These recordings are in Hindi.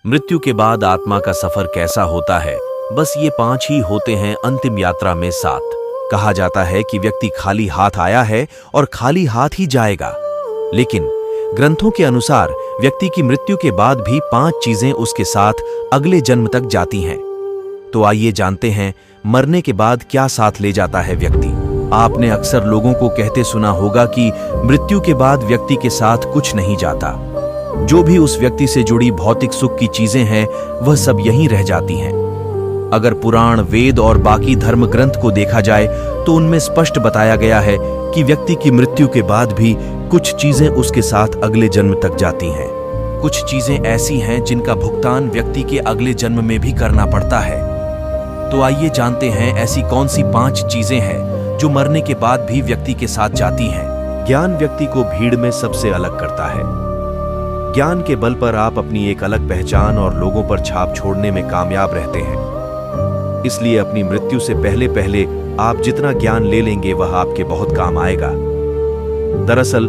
मृत्यु के बाद आत्मा का सफर कैसा होता है? बस ये 5 ही होते हैं अंतिम यात्रा में 7। कहा जाता है कि व्यक्ति खाली हाथ आया है और खाली हाथ ही जाएगा, लेकिन ग्रंथों के अनुसार व्यक्ति की मृत्यु के बाद भी 5 चीजें उसके साथ अगले जन्म तक जाती हैं। तो आइए जानते हैं मरने के बाद क्या साथ ले जाता है व्यक्ति। आपने अक्सर लोगों को कहते सुना होगा कि मृत्यु के बाद व्यक्ति के साथ कुछ नहीं जाता। जो भी उस व्यक्ति से जुड़ी भौतिक सुख की चीजें हैं वह सब यहीं रह जाती हैं। अगर पुराण, वेद और बाकी धर्म ग्रंथ को देखा जाए तो उनमें स्पष्ट बताया गया है कि व्यक्ति की मृत्यु के बाद भी कुछ चीजें उसके साथ अगले जन्म तक जाती हैं। कुछ चीजें ऐसी हैं जिनका भुगतान व्यक्ति के अगले जन्म में भी करना पड़ता है। तो आइए जानते हैं ऐसी कौन सी 5 चीजें हैं जो मरने के बाद भी व्यक्ति के साथ जाती हैं। ज्ञान व्यक्ति को भीड़ में सबसे अलग करता है। ज्ञान के बल पर आप अपनी एक अलग पहचान और लोगों पर छाप छोड़ने में कामयाब रहते हैं। इसलिए अपनी मृत्यु से पहले पहले आप जितना ज्ञान ले लेंगे वह आपके बहुत काम आएगा। दरअसल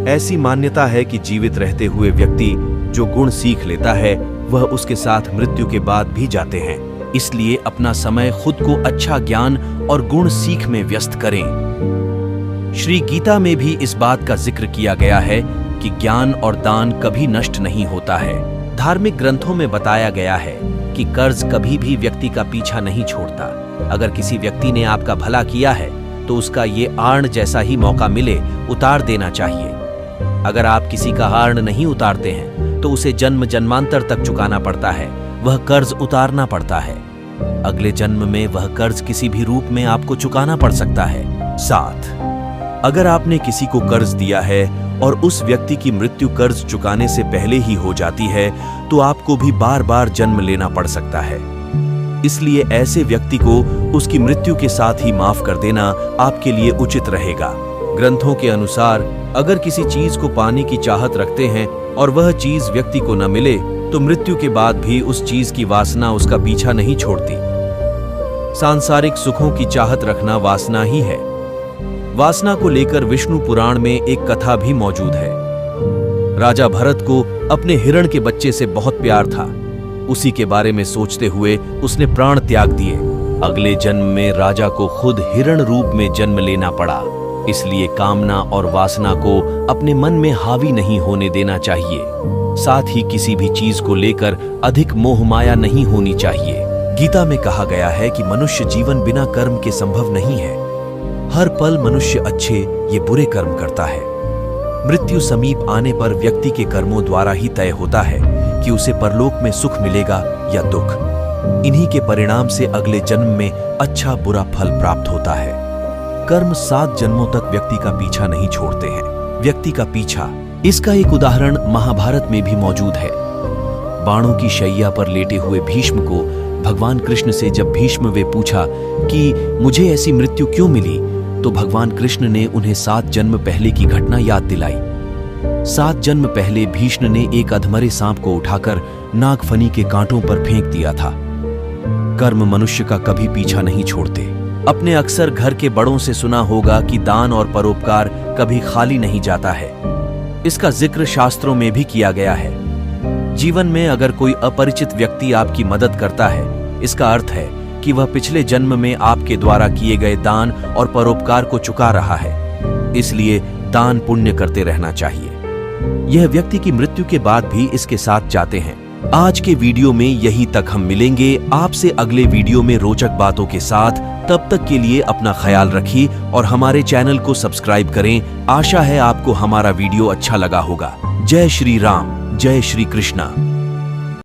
ऐसी मान्यता है कि जीवित रहते हुए व्यक्ति जो गुण सीख लेता है वह उसके साथ मृत्यु के बाद भी जाते हैं। इसलिए अपना समय खुद को अच्छा ज्ञान और गुण सीख में व्यस्त करें। श्री गीता में भी इस बात का जिक्र किया गया है कि ज्ञान और दान कभी नष्ट नहीं होता है। धार्मिक ग्रंथों में बताया गया है कि कर्ज कभी भी व्यक्ति का पीछा नहीं छोड़ता। अगर किसी व्यक्ति ने आपका भला किया है तो उसका ये आर्ण जैसा ही मौका मिले उतार देना चाहिए। अगर आप किसी का आर्ण नहीं उतारते हैं तो उसे जन्म जन्मांतर तक चुकाना पड़ता है, वह कर्ज उतारना पड़ता है। अगले जन्म में वह कर्ज किसी भी रूप में आपको चुकाना पड़ सकता है। 7, अगर आपने किसी को कर्ज दिया है और उस व्यक्ति की मृत्यु कर्ज चुकाने से पहले ही हो जाती है तो आपको भी बार बार जन्म लेना पड़ सकता है। इसलिए ऐसे व्यक्ति को उसकी मृत्यु के साथ ही माफ कर देना आपके लिए उचित रहेगा। ग्रंथों के अनुसार अगर किसी चीज को पाने की चाहत रखते हैं और वह चीज व्यक्ति को न मिले तो मृत्यु के बाद भी उस चीज की वासना उसका पीछा नहीं छोड़ती। सांसारिक सुखों की चाहत रखना वासना ही है। वासना को लेकर विष्णु पुराण में एक कथा भी मौजूद है। राजा भरत को अपने हिरण के बच्चे से बहुत प्यार था। उसी के बारे में सोचते हुए उसने प्राण त्याग दिए। अगले जन्म में राजा को खुद हिरण रूप में जन्म लेना पड़ा। इसलिए कामना और वासना को अपने मन में हावी नहीं होने देना चाहिए। साथ ही किसी भी चीज को लेकर अधिक मोह माया नहीं होनी चाहिए। गीता में कहा गया है कि मनुष्य जीवन बिना कर्म के संभव नहीं है। हर पल मनुष्य अच्छे या बुरे कर्म करता है। मृत्यु समीप आने पर व्यक्ति के कर्मों द्वारा ही तय होता है कि उसे परलोक में सुख मिलेगा या दुख। इन्हीं के परिणाम से अगले जन्म में अच्छा बुरा फल प्राप्त होता है। कर्म 7 जन्मों तक व्यक्ति का पीछा नहीं छोड़ते हैं। व्यक्ति का पीछा, इसका एक उदाहरण महाभारत में भी मौजूद है। बाणों की शैया पर लेटे हुए भीष्म को भगवान कृष्ण से जब भीष्म वे पूछा कि मुझे ऐसी मृत्यु क्यों मिली, तो भगवान कृष्ण ने उन्हें 7 जन्म पहले की घटना याद दिलाई। 7 जन्म पहले भीष्म ने एक अधमरे सांप को उठाकर नागफनी के कांटों पर फेंक दिया था। कर्म मनुष्य का कभी पीछा नहीं छोड़ते। अपने अक्सर घर के बड़ों से सुना होगा कि दान और परोपकार कभी खाली नहीं जाता है। इसका जिक्र शास्त्रों में भी किया गया है। जीवन में अगर कोई अपरिचित व्यक्ति आपकी मदद करता है, इसका अर्थ है कि वह पिछले जन्म में आपके द्वारा किए गए दान और परोपकार को चुका रहा है। इसलिए दान पुण्य करते रहना चाहिए। यह व्यक्ति की मृत्यु के बाद भी इसके साथ जाते हैं। आज के वीडियो में यही तक। हम मिलेंगे आपसे अगले वीडियो में रोचक बातों के साथ। तब तक के लिए अपना ख्याल रखिए और हमारे चैनल को सब्सक्राइब करें। आशा है आपको हमारा वीडियो अच्छा लगा होगा। जय श्री राम, जय श्री कृष्णा।